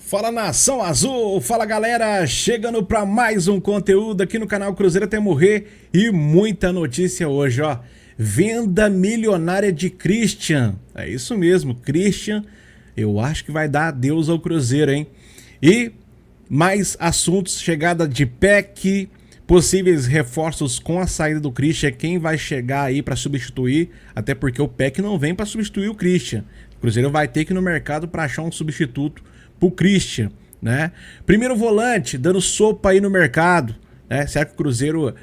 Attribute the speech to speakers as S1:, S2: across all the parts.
S1: Fala Nação Azul, fala galera, chegando para mais um conteúdo aqui no canal Cruzeiro até morrer e muita notícia hoje, ó. Venda milionária de Christian, é isso mesmo, Christian, eu acho que vai dar adeus ao Cruzeiro, hein? E mais assuntos, chegada de PEC, possíveis reforços com a saída do Christian, quem vai chegar aí para substituir, até porque o PEC não vem para substituir o Christian. O Cruzeiro vai ter que ir no mercado para achar um substituto pro Christian, né? Primeiro volante, dando sopa aí no mercado, né? Será que o Cruzeiro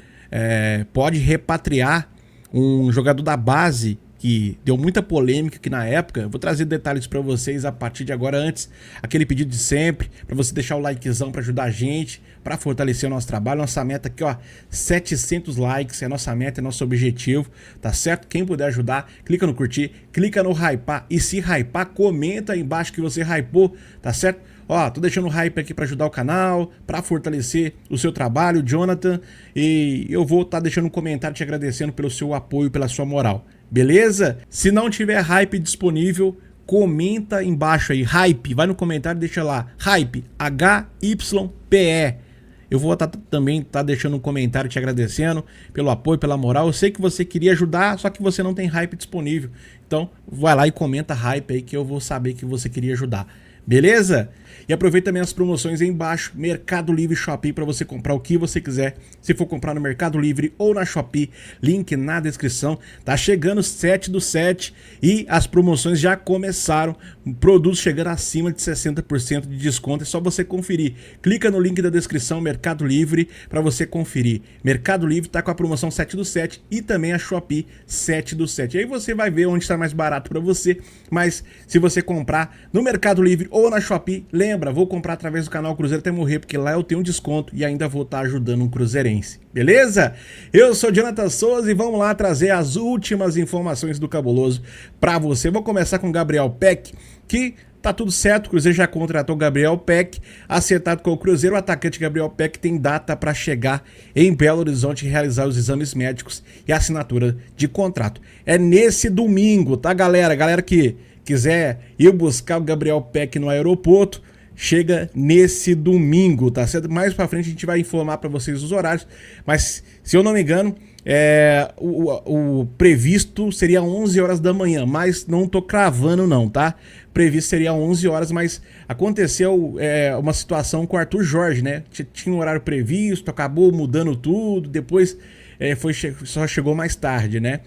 S1: pode repatriar um jogador da base que deu muita polêmica aqui na época? Eu vou trazer detalhes para vocês a partir de agora. Antes, aquele pedido de sempre, para você deixar o likezão para ajudar a gente, para fortalecer o nosso trabalho. Nossa meta aqui, ó, 700 likes, é a nossa meta, é nosso objetivo, tá certo? Quem puder ajudar, clica no curtir, clica no hypar, e se hypar, comenta aí embaixo que você hypou, tá certo? Ó, tô deixando o hype aqui para ajudar o canal, para fortalecer o seu trabalho, Jonathan, e eu vou estar deixando um comentário te agradecendo pelo seu apoio, pela sua moral, beleza? Se não tiver hype disponível, comenta embaixo aí, hype, vai no comentário e deixa lá, hype, HYPE. Eu vou também estar deixando um comentário te agradecendo pelo apoio, pela moral. Eu sei que você queria ajudar, só que você não tem hype disponível. Então, vai lá e comenta hype aí que eu vou saber que você queria ajudar. Beleza? E aproveita também as promoções aí embaixo, Mercado Livre e Shopee, para você comprar o que você quiser. Se for comprar no Mercado Livre ou na Shopee, link na descrição. Tá chegando 7/7 e as promoções já começaram. Produtos chegando acima de 60% de desconto. É só você conferir. Clica no link da descrição, Mercado Livre, para você conferir. Mercado Livre tá com a promoção 7/7 e também a Shopee 7/7. Aí você vai ver onde está mais barato para você. Mas se você comprar no Mercado Livre ou na Shopee, lembra, vou comprar através do canal Cruzeiro até morrer, porque lá eu tenho um desconto e ainda vou estar ajudando um cruzeirense, beleza? Eu sou Jonathan Souza e vamos lá trazer as últimas informações do Cabuloso para você. Vou começar com o Gabriel Peck, que tá tudo certo, o Cruzeiro já contratou o Gabriel Peck, acertado com o Cruzeiro. O atacante Gabriel Peck tem data para chegar em Belo Horizonte e realizar os exames médicos e assinatura de contrato. É nesse domingo, tá, galera? Galera que quiser ir buscar o Gabriel Peck no aeroporto, chega nesse domingo, tá certo? Mais pra frente a gente vai informar pra vocês os horários, mas se eu não me engano, o previsto seria 11 horas da manhã, mas não tô cravando não, tá? Previsto seria 11 horas, mas aconteceu uma situação com o Arthur Jorge, né? Tinha um horário previsto, acabou mudando tudo, depois só chegou mais tarde, né?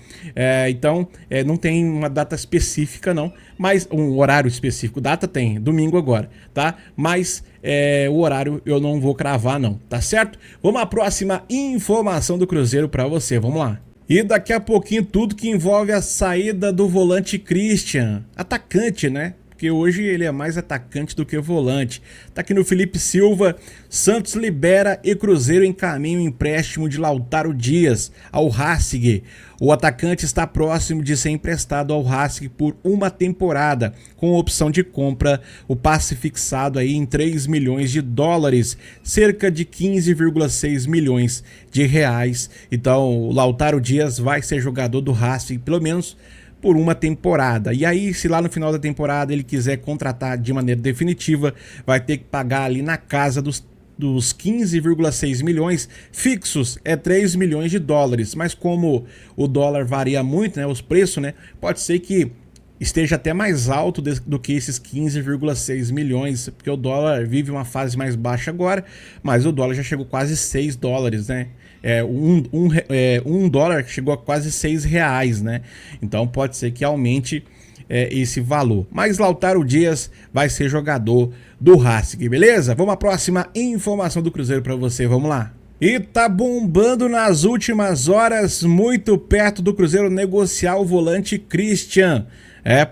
S1: Então, não tem uma data específica não, mas um horário específico. Data tem, domingo agora, tá? Mas o horário eu não vou cravar não, tá certo? Vamos à próxima informação do Cruzeiro para você, vamos lá. E daqui a pouquinho tudo que envolve a saída do volante Christian, atacante, né? Porque hoje ele é mais atacante do que volante. Tá aqui no Felipe Silva, Santos libera e Cruzeiro encaminha o empréstimo de Lautaro Dias ao Racing. O atacante está próximo de ser emprestado ao Racing por uma temporada, com opção de compra, o passe fixado aí em 3 milhões de dólares, cerca de 15,6 milhões de reais. Então o Lautaro Dias vai ser jogador do Racing, pelo menos por uma temporada. E aí, se lá no final da temporada ele quiser contratar de maneira definitiva, vai ter que pagar ali na casa dos 15,6 milhões fixos, 3 milhões de dólares. Mas como o dólar varia muito, né, os preços, né, pode ser que esteja até mais alto do que esses 15,6 milhões, porque o dólar vive uma fase mais baixa agora, mas o dólar já chegou quase 6 dólares, né? Um dólar chegou a quase 6 reais, né? Então pode ser que aumente esse valor. Mas Lautaro Dias vai ser jogador do Racing, beleza? Vamos à próxima informação do Cruzeiro para você, vamos lá. E tá bombando nas últimas horas, muito perto do Cruzeiro negociar o volante Christian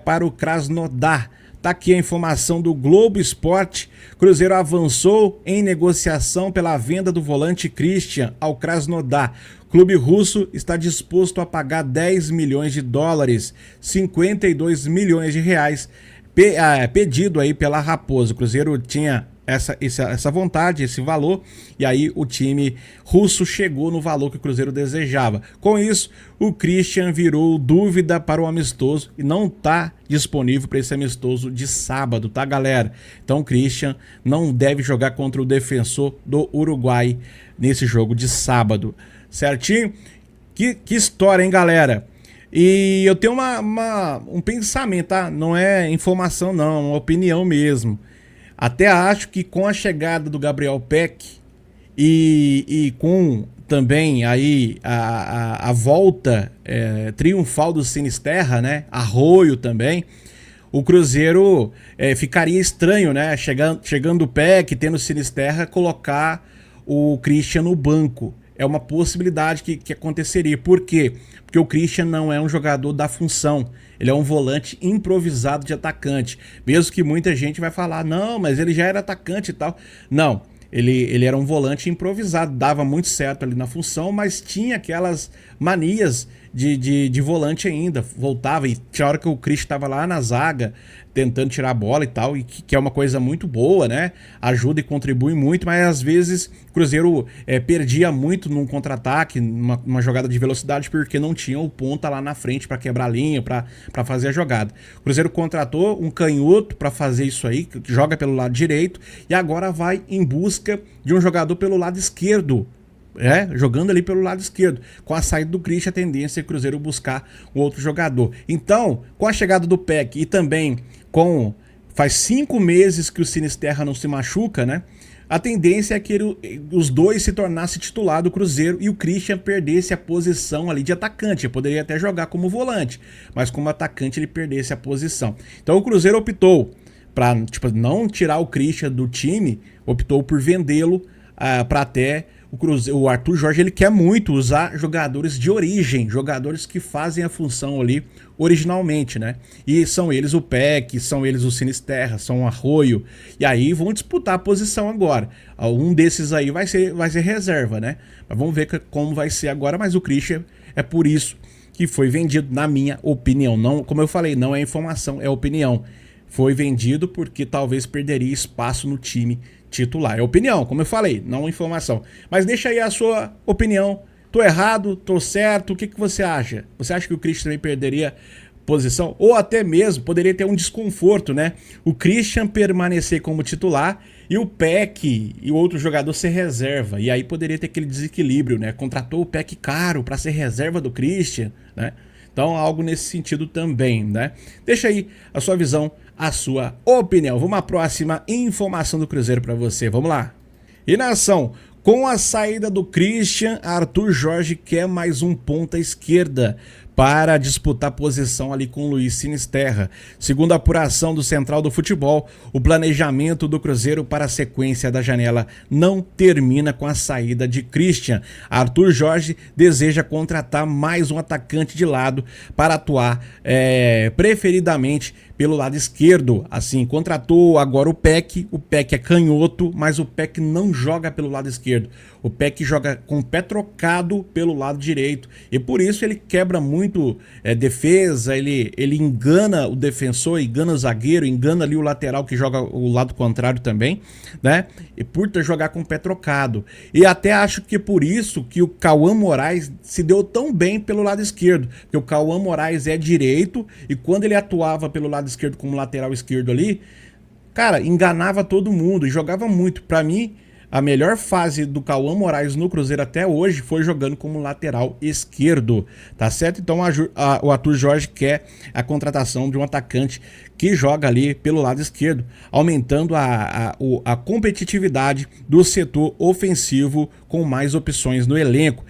S1: para o Krasnodar. Tá aqui a informação do Globo Esporte. Cruzeiro avançou em negociação pela venda do volante Christian ao Krasnodar. O clube russo está disposto a pagar 10 milhões de dólares, 52 milhões de reais, pedido aí pela Raposa. O Cruzeiro tinha essa vontade, esse valor, e aí o time russo chegou no valor que o Cruzeiro desejava. Com isso, o Christian virou dúvida para o amistoso e não está disponível para esse amistoso de sábado, tá, galera? Então o Christian não deve jogar contra o Defensor do Uruguai nesse jogo de sábado, certinho? Que história, hein, galera? E eu tenho um pensamento, tá? Não é informação não, é uma opinião mesmo. Até acho que com a chegada do Gabriel Peck e com também aí a volta triunfal do Sinisterra, né? Arroio também, o Cruzeiro ficaria estranho, né? Chegando o Peck, tendo o Sinisterra, colocar o Christian no banco. É uma possibilidade que aconteceria. Por quê? Porque o Christian não é um jogador da função. Ele é um volante improvisado de atacante. Mesmo que muita gente vai falar, não, mas ele já era atacante e tal. Não, ele era um volante improvisado. Dava muito certo ali na função, mas tinha aquelas manias de volante ainda. Voltava e tinha hora que o Christian estava lá na zaga, tentando tirar a bola e tal, e que é uma coisa muito boa, né? Ajuda e contribui muito, mas às vezes o Cruzeiro perdia muito num contra-ataque, numa jogada de velocidade, porque não tinha o ponta lá na frente para quebrar a linha, para fazer a jogada. O Cruzeiro contratou um canhoto para fazer isso aí, que joga pelo lado direito, e agora vai em busca de um jogador pelo lado esquerdo, jogando ali pelo lado esquerdo. Com a saída do Christian, a tendência é o Cruzeiro buscar um outro jogador. Então, com a chegada do Peck e também faz 5 meses que o Sinisterra não se machuca, né? A tendência é que os dois se tornassem titular do Cruzeiro e o Christian perdesse a posição ali de atacante. Ele poderia até jogar como volante, mas como atacante ele perdesse a posição. Então o Cruzeiro optou para não tirar o Christian do time, optou por vendê-lo para até o Arthur Jorge. Ele quer muito usar jogadores de origem, jogadores que fazem a função ali originalmente, né? E são eles o Peck, são eles o Sinisterra, são o Arroio, e aí vão disputar a posição agora. Um desses aí vai ser reserva, né? Mas vamos ver como vai ser agora, mas o Christian é por isso que foi vendido, na minha opinião. Não, como eu falei, não é informação, é opinião. Foi vendido porque talvez perderia espaço no time titular. É opinião, como eu falei, não informação. Mas deixa aí a sua opinião. Tô errado, tô certo, o que você acha? Você acha que o Christian também perderia posição? Ou até mesmo poderia ter um desconforto, né? O Christian permanecer como titular e o Peck e o outro jogador ser reserva. E aí poderia ter aquele desequilíbrio, né? Contratou o Peck caro para ser reserva do Christian, né? Então algo nesse sentido também, né? Deixa aí a sua visão, a sua opinião. Vamos à próxima informação do Cruzeiro para você. Vamos lá. E nação, com a saída do Christian, Arthur Jorge quer mais um ponta esquerda para disputar posição ali com Luiz Sinisterra. Segundo a apuração do Central do Futebol, o planejamento do Cruzeiro para a sequência da janela não termina com a saída de Christian. Arthur Jorge deseja contratar mais um atacante de lado para atuar preferidamente pelo lado esquerdo. Assim, contratou agora o Peck é canhoto, mas o Peck não joga pelo lado esquerdo. O Peck joga com o pé trocado pelo lado direito e por isso ele quebra muito defesa, ele engana o defensor, engana o zagueiro, engana ali o lateral que joga o lado contrário também, né? E por jogar com o pé trocado. E até acho que por isso que o Cauã Moraes se deu tão bem pelo lado esquerdo, porque o Cauã Moraes é direito e quando ele atuava pelo lado esquerdo como lateral esquerdo ali, cara, enganava todo mundo e jogava muito. Pra mim, a melhor fase do Cauã Moraes no Cruzeiro até hoje foi jogando como lateral esquerdo, tá certo? Então o Arthur Jorge quer a contratação de um atacante que joga ali pelo lado esquerdo, aumentando a competitividade do setor ofensivo com mais opções no elenco.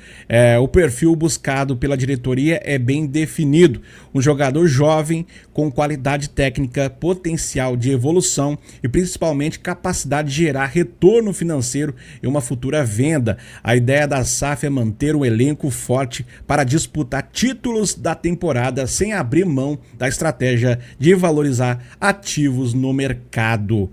S1: O perfil buscado pela diretoria é bem definido. Um jogador jovem com qualidade técnica, potencial de evolução e principalmente capacidade de gerar retorno financeiro e uma futura venda. A ideia da SAF é manter o elenco forte para disputar títulos da temporada sem abrir mão da estratégia de valorizar ativos no mercado.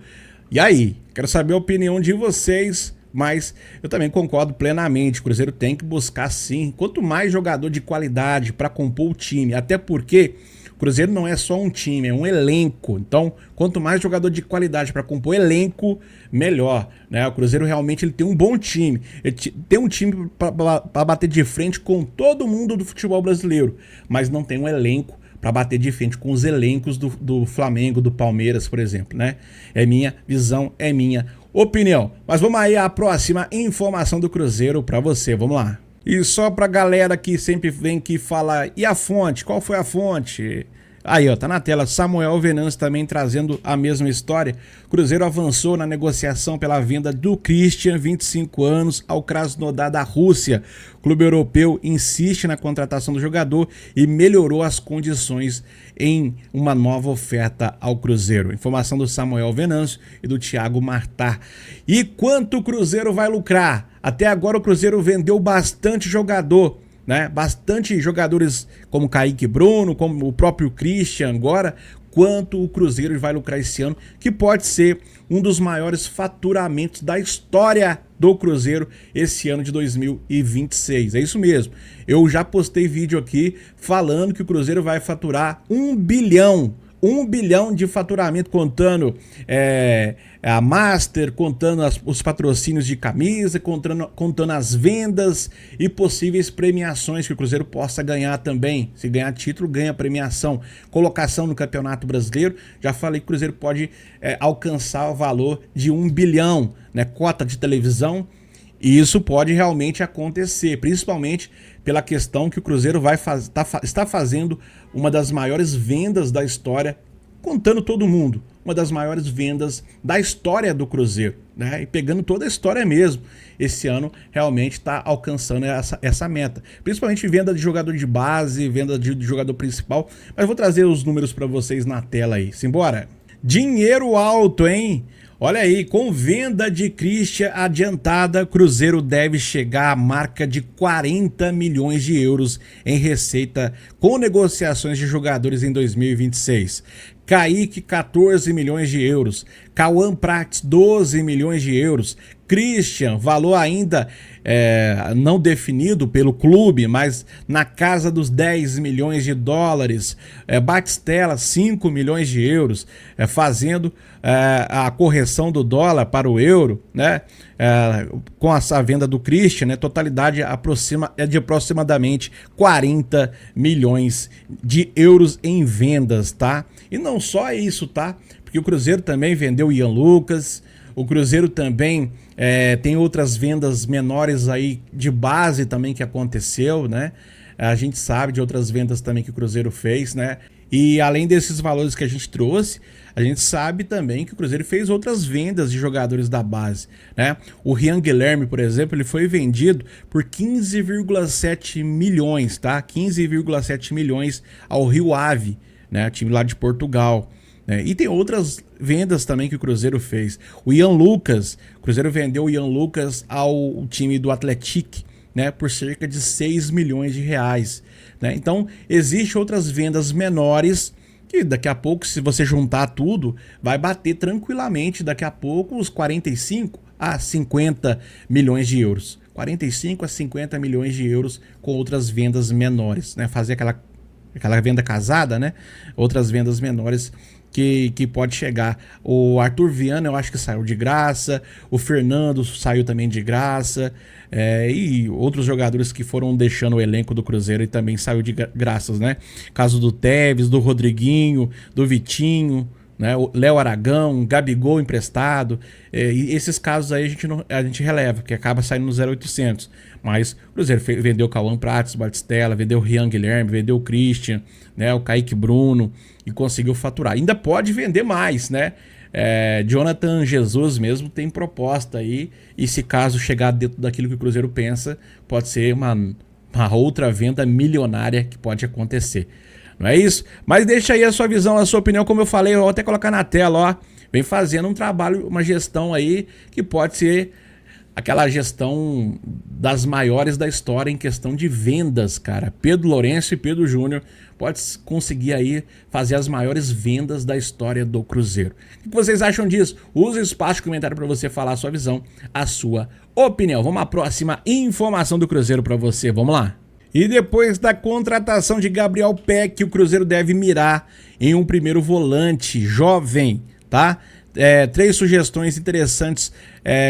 S1: E aí, quero saber a opinião de vocês, mas eu também concordo plenamente. O Cruzeiro tem que buscar sim, quanto mais jogador de qualidade para compor o time, até porque O Cruzeiro não é só um time, é um elenco. Então, quanto mais jogador de qualidade para compor elenco, melhor, né? O Cruzeiro realmente ele tem um bom time. Ele tem um time para bater de frente com todo mundo do futebol brasileiro, mas não tem um elenco para bater de frente com os elencos do Flamengo, do Palmeiras, por exemplo, né? É minha visão, é minha opinião. Mas vamos aí à próxima informação do Cruzeiro para você, vamos lá. E só pra galera que sempre vem aqui falar, e a fonte? Qual foi a fonte? Aí, ó, tá na tela, Samuel Venâncio também trazendo a mesma história. Cruzeiro avançou na negociação pela venda do Christian, 25 anos, ao Krasnodar da Rússia. O clube europeu insiste na contratação do jogador e melhorou as condições em uma nova oferta ao Cruzeiro. Informação do Samuel Venâncio e do Thiago Martar. E quanto o Cruzeiro vai lucrar? Até agora o Cruzeiro vendeu bastante jogador, né? Bastante jogadores como Kaique Bruno, como o próprio Christian agora. Quanto o Cruzeiro vai lucrar esse ano, que pode ser um dos maiores faturamentos da história do Cruzeiro esse ano de 2026. É isso mesmo. Eu já postei vídeo aqui falando que o Cruzeiro vai faturar 1 bilhão. 1 bilhão de faturamento, contando a Master, contando os patrocínios de camisa, contando as vendas e possíveis premiações que o Cruzeiro possa ganhar também. Se ganhar título, ganha premiação. Colocação no Campeonato Brasileiro, já falei que o Cruzeiro pode alcançar o valor de 1 bilhão, né? Cota de televisão. E isso pode realmente acontecer, principalmente pela questão que o Cruzeiro está fazendo uma das maiores vendas da história, contando todo mundo, uma das maiores vendas da história do Cruzeiro, né? E pegando toda a história mesmo, esse ano realmente está alcançando essa meta, principalmente venda de jogador de base, venda de jogador principal, mas vou trazer os números para vocês na tela aí, simbora! Dinheiro alto, hein? Olha aí, com venda de Christian adiantada, Cruzeiro deve chegar à marca de 40 milhões de euros em receita com negociações de jogadores em 2026. Kaique, 14 milhões de euros. Cauã Prats, 12 milhões de euros. Christian, valor ainda não definido pelo clube, mas na casa dos 10 milhões de dólares. Batistella, 5 milhões de euros, fazendo a correção do dólar para o euro, né? Com essa venda do Christian, né? Totalidade é de aproximadamente 40 milhões de euros em vendas, tá? E não só isso, tá? Porque o Cruzeiro também vendeu o Ian Lucas, o Cruzeiro também tem outras vendas menores aí de base também que aconteceu, né? A gente sabe de outras vendas também que o Cruzeiro fez, né? E além desses valores que a gente trouxe, a gente sabe também que o Cruzeiro fez outras vendas de jogadores da base, né? O Rian Guilherme, por exemplo, ele foi vendido por 15,7 milhões, tá? 15,7 milhões ao Rio Ave, né? Time lá de Portugal. E tem outras vendas também que o Cruzeiro fez. O Ian Lucas, o Cruzeiro vendeu o Ian Lucas ao time do Atlético, né, por cerca de 6 milhões de reais. Né? Então, existem outras vendas menores que daqui a pouco, se você juntar tudo, vai bater tranquilamente daqui a pouco os 45 a 50 milhões de euros. 45 a 50 milhões de euros com outras vendas menores. Né? Fazer aquela venda casada, né? Outras vendas menores que pode chegar. O Arthur Viana, eu acho que saiu de graça. O Fernando saiu também de graça. E outros jogadores que foram deixando o elenco do Cruzeiro e também saiu de graças, né? Caso do Tevez, do Rodriguinho, do Vitinho, né? O Léo Aragão, Gabigol emprestado. E esses casos aí a gente releva, porque acaba saindo no 0800. Mas o Cruzeiro vendeu o Cauã Prats, Batistella, vendeu o Rian Guilherme, vendeu o Christian, né? O Kaique Bruno, e conseguiu faturar. Ainda pode vender mais, né? Jonathan Jesus mesmo tem proposta aí, e se caso chegar dentro daquilo que o Cruzeiro pensa, pode ser uma outra venda milionária que pode acontecer. Não é isso? Mas deixa aí a sua visão, a sua opinião, como eu falei, eu vou até colocar na tela, ó. Vem fazendo um trabalho, uma gestão aí que pode ser aquela gestão das maiores da história em questão de vendas, cara. Pedro Lourenço e Pedro Júnior pode conseguir aí fazer as maiores vendas da história do Cruzeiro. O que vocês acham disso? Use o espaço de comentário para você falar a sua visão, a sua opinião. Vamos à próxima informação do Cruzeiro para você. Vamos lá. E depois da contratação de Gabriel Peck, o Cruzeiro deve mirar em um primeiro volante jovem, tá? 3 sugestões interessantes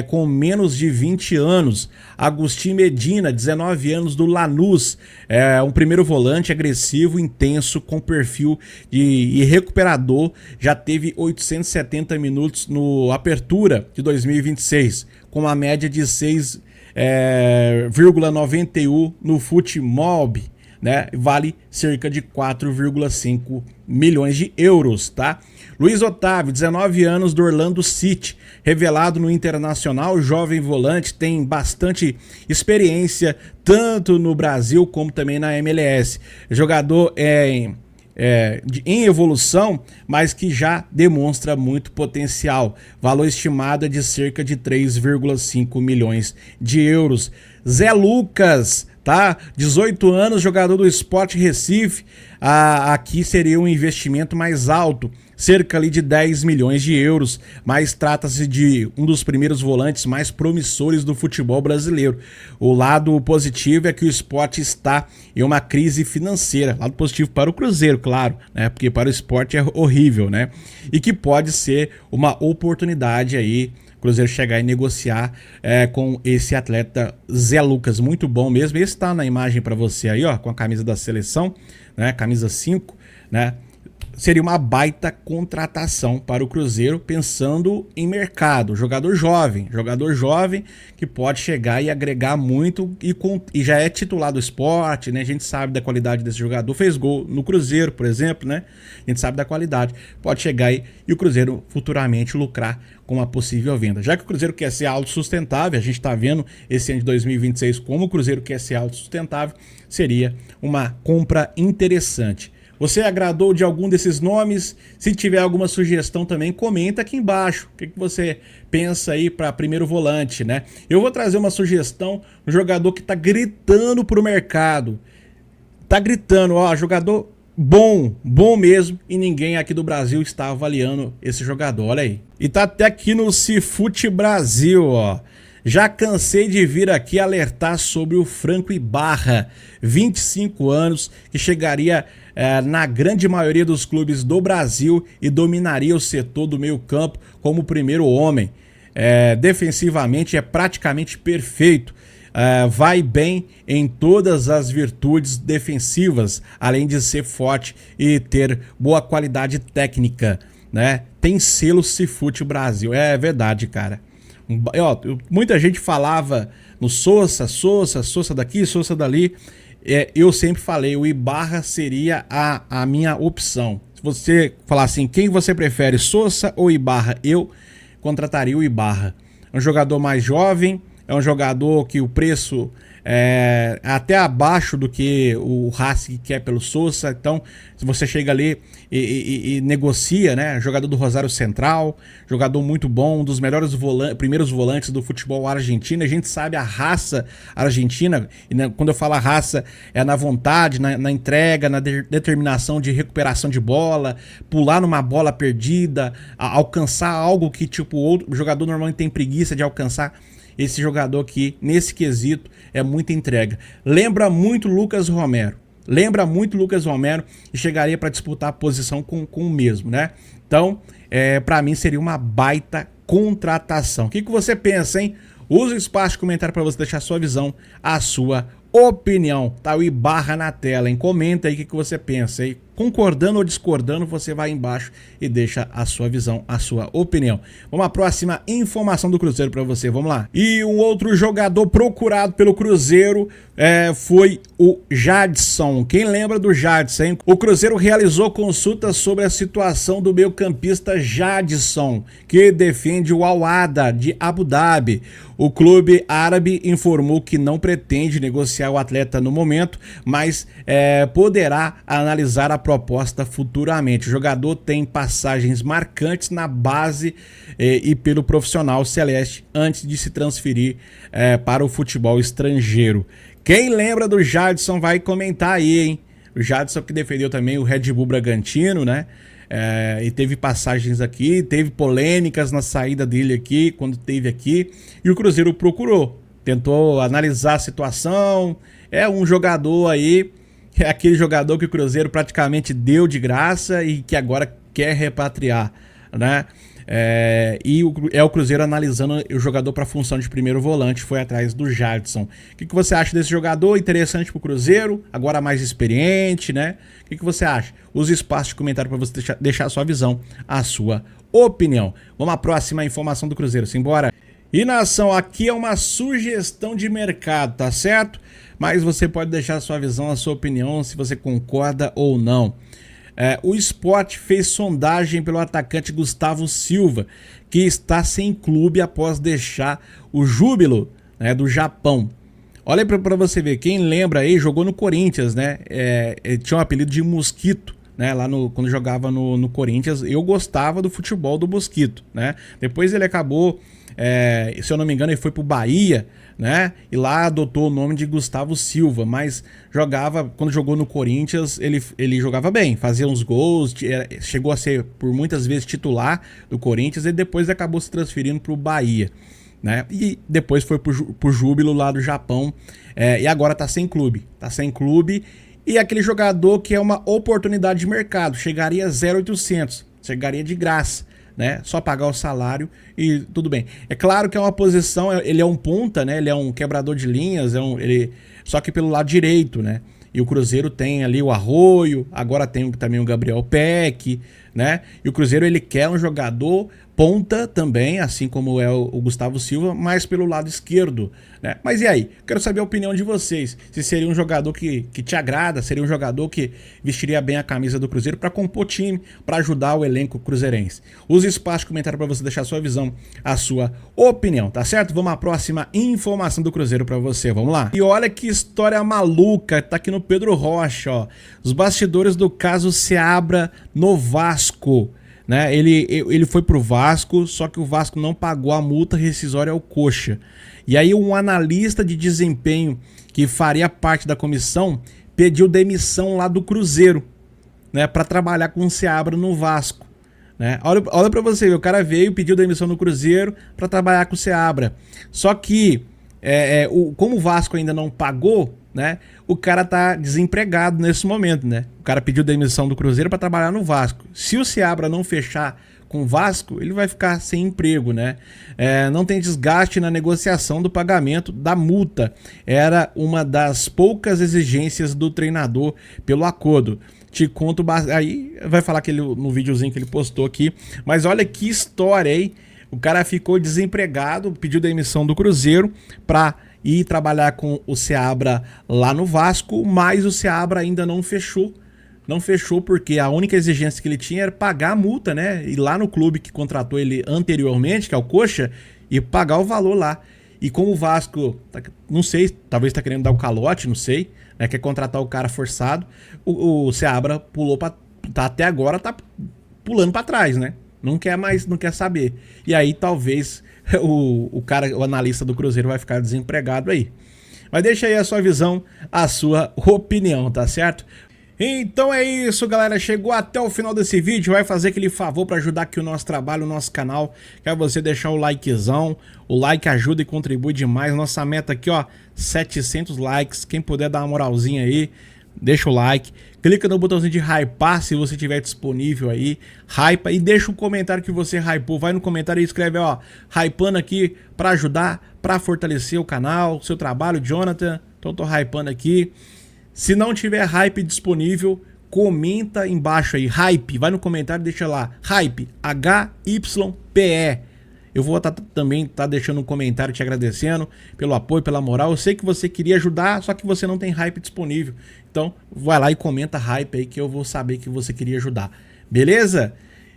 S1: com menos de 20 anos. Agostinho Medina, 19 anos, do Lanús. Um primeiro volante agressivo, intenso, com perfil e recuperador. Já teve 870 minutos no Apertura de 2026, com uma média de 6,91 no Futmob, né? Vale cerca de 4,5 milhões de euros, tá? Luiz Otávio, 19 anos, do Orlando City, revelado no Internacional, jovem volante, tem bastante experiência tanto no Brasil como também na MLS. Jogador em evolução, mas que já demonstra muito potencial. Valor estimado é de cerca de 3,5 milhões de euros. Zé Lucas, tá? 18 anos, jogador do Sport Recife. Aqui seria um investimento mais alto, cerca ali de 10 milhões de euros, mas trata-se de um dos primeiros volantes mais promissores do futebol brasileiro. O lado positivo é que o Sport está em uma crise financeira, lado positivo para o Cruzeiro, claro, né? Porque para o Sport é horrível, né? E que pode ser uma oportunidade aí, o Cruzeiro chegar e negociar com esse atleta Zé Lucas, muito bom mesmo. Esse está na imagem para você aí, ó, com a camisa da seleção, né? Camisa 5, né? Seria uma baita contratação para o Cruzeiro, pensando em mercado. Jogador jovem que pode chegar e agregar muito e já é titular do Sport, né? A gente sabe da qualidade desse jogador, fez gol no Cruzeiro, por exemplo, né? A gente sabe da qualidade. Pode chegar aí e o Cruzeiro futuramente lucrar com uma possível venda. Já que o Cruzeiro quer ser autossustentável, a gente está vendo esse ano de 2026 como o Cruzeiro quer ser autossustentável, seria uma compra interessante. Você agradou de algum desses nomes? Se tiver alguma sugestão também, comenta aqui embaixo. O que você pensa aí para primeiro volante, né? Eu vou trazer uma sugestão, um jogador que tá gritando pro mercado. Tá gritando, ó, jogador bom mesmo, e ninguém aqui do Brasil está avaliando esse jogador, olha aí. E tá até aqui no Cifute Brasil, ó. Já cansei de vir aqui alertar sobre o Franco Ibarra, 25 anos, que chegaria na grande maioria dos clubes do Brasil e dominaria o setor do meio campo como o primeiro homem. Defensivamente é praticamente perfeito. Vai bem em todas as virtudes defensivas, além de ser forte e ter boa qualidade técnica, né? Tem selo Cifute Brasil, é verdade, cara. Muita gente falava no Sousa daqui, Sousa dali. Eu sempre falei, o Ibarra seria a minha opção. Se você falar assim, quem você prefere, Sousa ou Ibarra? Eu contrataria o Ibarra. É um jogador mais jovem, é um jogador que o preço é até abaixo do que o Racing quer pelo Sousa. Então, se você chega ali e negocia, né? Jogador do Rosário Central, jogador muito bom, um dos melhores primeiros volantes do futebol argentino. A gente sabe a raça argentina, e quando eu falo a raça, é na vontade, na entrega, na determinação de recuperação de bola, pular numa bola perdida, alcançar algo que tipo outro jogador normalmente tem preguiça de alcançar. Esse jogador aqui, nesse quesito, é muita entrega. Lembra muito Lucas Romero. E chegaria para disputar a posição com o mesmo, né? Então, para mim seria uma baita contratação. O que você pensa, hein? Usa o espaço de comentário para você deixar a sua visão, a sua opinião. Tá o Ibarra na tela, hein? Comenta aí o que você pensa, hein? Concordando ou discordando, você vai embaixo e deixa a sua visão, a sua opinião. Vamos à próxima informação do Cruzeiro para você, vamos lá. E um outro jogador procurado pelo Cruzeiro foi o Jadson. Quem lembra do Jadson, hein? O Cruzeiro realizou consultas sobre a situação do meio-campista Jadson, que defende o Al-Ahly de Abu Dhabi. O clube árabe informou que não pretende negociar o atleta no momento, mas poderá analisar a proposta futuramente. O jogador tem passagens marcantes na base e pelo profissional celeste antes de se transferir para o futebol estrangeiro. Quem lembra do Jadson vai comentar aí, hein? O Jadson que defendeu também o Red Bull Bragantino, né? E teve passagens aqui, teve polêmicas na saída dele aqui, quando teve aqui, e o Cruzeiro procurou. tentou analisar a situação. É um jogador aí, é aquele jogador que o Cruzeiro praticamente deu de graça e que agora quer repatriar, né? E é o Cruzeiro analisando o jogador para a função de primeiro volante, foi atrás do Jadson. O que você acha desse jogador? Interessante para o Cruzeiro, agora mais experiente, né? O que você acha? Use espaço de comentário para você deixar a sua visão, a sua opinião. Vamos à próxima informação do Cruzeiro, simbora? E nação, aqui é uma sugestão de mercado, tá certo? Mas você pode deixar a sua visão, a sua opinião, se você concorda ou não. O Sport fez sondagem pelo atacante Gustavo Silva, que está sem clube após deixar o Júbilo, né, do Japão. Olha para você ver, quem lembra aí, jogou no Corinthians, né? Ele tinha um apelido de Mosquito, né? Lá quando jogava no Corinthians, eu gostava do futebol do Mosquito, né? Depois ele acabou, se eu não me engano, ele foi pro Bahia, né? E lá adotou o nome de Gustavo Silva, mas quando jogou no Corinthians, ele jogava bem, fazia uns gols, chegou a ser por muitas vezes titular do Corinthians e depois acabou se transferindo pro Bahia, né? E depois foi pro Júbilo lá do Japão, e agora tá sem clube, e aquele jogador que é uma oportunidade de mercado, chegaria a 0,800, chegaria de graça, né? Só pagar o salário e tudo bem. É claro que é uma posição, ele é um ponta, né? Ele é um quebrador de linhas, só que pelo lado direito, né? E o Cruzeiro tem ali o Arroio, agora tem também o Gabriel Peck, né? E o Cruzeiro ele quer um jogador ponta também, assim como é o Gustavo Silva, mas pelo lado esquerdo, né? Mas e aí? Quero saber a opinião de vocês. Se seria um jogador que te agrada, seria um jogador que vestiria bem a camisa do Cruzeiro para compor time, para ajudar o elenco cruzeirense. Use espaço de comentário para você deixar a sua visão, a sua opinião, tá certo? Vamos à próxima informação do Cruzeiro para você, vamos lá. E olha que história maluca, tá aqui no Pedro Rocha, ó. Os bastidores do caso Seabra no Vasco, né? Ele foi pro Vasco, só que o Vasco não pagou a multa rescisória ao Coxa. E aí um analista de desempenho que faria parte da comissão pediu demissão lá do Cruzeiro, né, para trabalhar com o Seabra no Vasco, né? Olha para você ver, o cara veio, pediu demissão no Cruzeiro para trabalhar com o Seabra. Só que como o Vasco ainda não pagou, né, o cara tá desempregado nesse momento, né? O cara pediu demissão do Cruzeiro para trabalhar no Vasco. Se o Seabra não fechar com o Vasco, ele vai ficar sem emprego, né? Não tem desgaste na negociação do pagamento da multa. Era uma das poucas exigências do treinador pelo acordo. Te conto, aí vai falar no videozinho que ele postou aqui, mas olha que história, hein? O cara ficou desempregado, pediu demissão do Cruzeiro para ir trabalhar com o Seabra lá no Vasco, mas o Seabra ainda não fechou. Não fechou porque a única exigência que ele tinha era pagar a multa, né? Ir lá no clube que contratou ele anteriormente, que é o Coxa, e pagar o valor lá. E como o Vasco, não sei, talvez tá querendo dar o calote, não sei, né? Quer contratar o cara forçado, o Seabra pulou até agora tá pulando para trás, né? Não quer mais, não quer saber. E aí talvez o analista do Cruzeiro vai ficar desempregado aí. Mas deixa aí a sua visão, a sua opinião, tá certo? Então é isso, galera. Chegou até o final desse vídeo. Vai fazer aquele favor para ajudar aqui o nosso trabalho, o nosso canal. Quer você deixar o likezão. O like ajuda e contribui demais. Nossa meta aqui, ó, 700 likes. Quem puder dar uma moralzinha aí, deixa o like. Clica no botãozinho de hypar se você tiver disponível aí. Hypa e deixa um comentário que você hypou. Vai no comentário e escreve, ó, hypando aqui para ajudar, para fortalecer o canal, seu trabalho, Jonathan. Então tô hypando aqui. Se não tiver hype disponível, comenta embaixo aí, hype, vai no comentário e deixa lá, hype, HYPE. Eu vou também tá deixando um comentário te agradecendo pelo apoio, pela moral. Eu sei que você queria ajudar, só que você não tem hype disponível. Então, vai lá e comenta hype aí que eu vou saber que você queria ajudar. Beleza?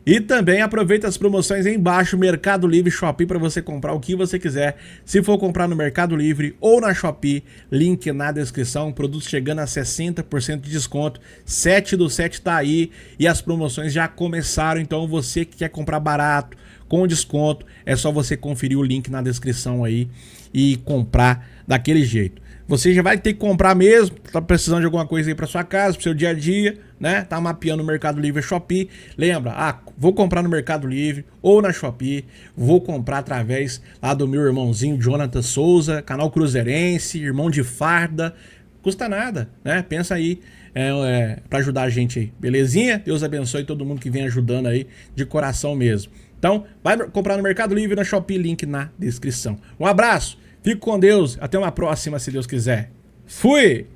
S1: E também aproveita as promoções aí embaixo, Mercado Livre, Shopee, para você comprar o que você quiser. Se for comprar no Mercado Livre ou na Shopee, link na descrição, produtos chegando a 60% de desconto. 7/7 tá aí e as promoções já começaram, então você que quer comprar barato, com desconto, é só você conferir o link na descrição aí e comprar daquele jeito. Você já vai ter que comprar mesmo, tá precisando de alguma coisa aí para sua casa, pro seu dia a dia, né? Tá mapeando o Mercado Livre e Shopee. Lembra, vou comprar no Mercado Livre ou na Shopee, vou comprar através lá do meu irmãozinho Jonathan Souza, canal Cruzeirense, irmão de farda, custa nada, né? Pensa aí para ajudar a gente aí, belezinha? Deus abençoe todo mundo que vem ajudando aí de coração mesmo. Então, vai comprar no Mercado Livre e na Shopee, link na descrição. Um abraço! Fique com Deus, até uma próxima, se Deus quiser. Fui!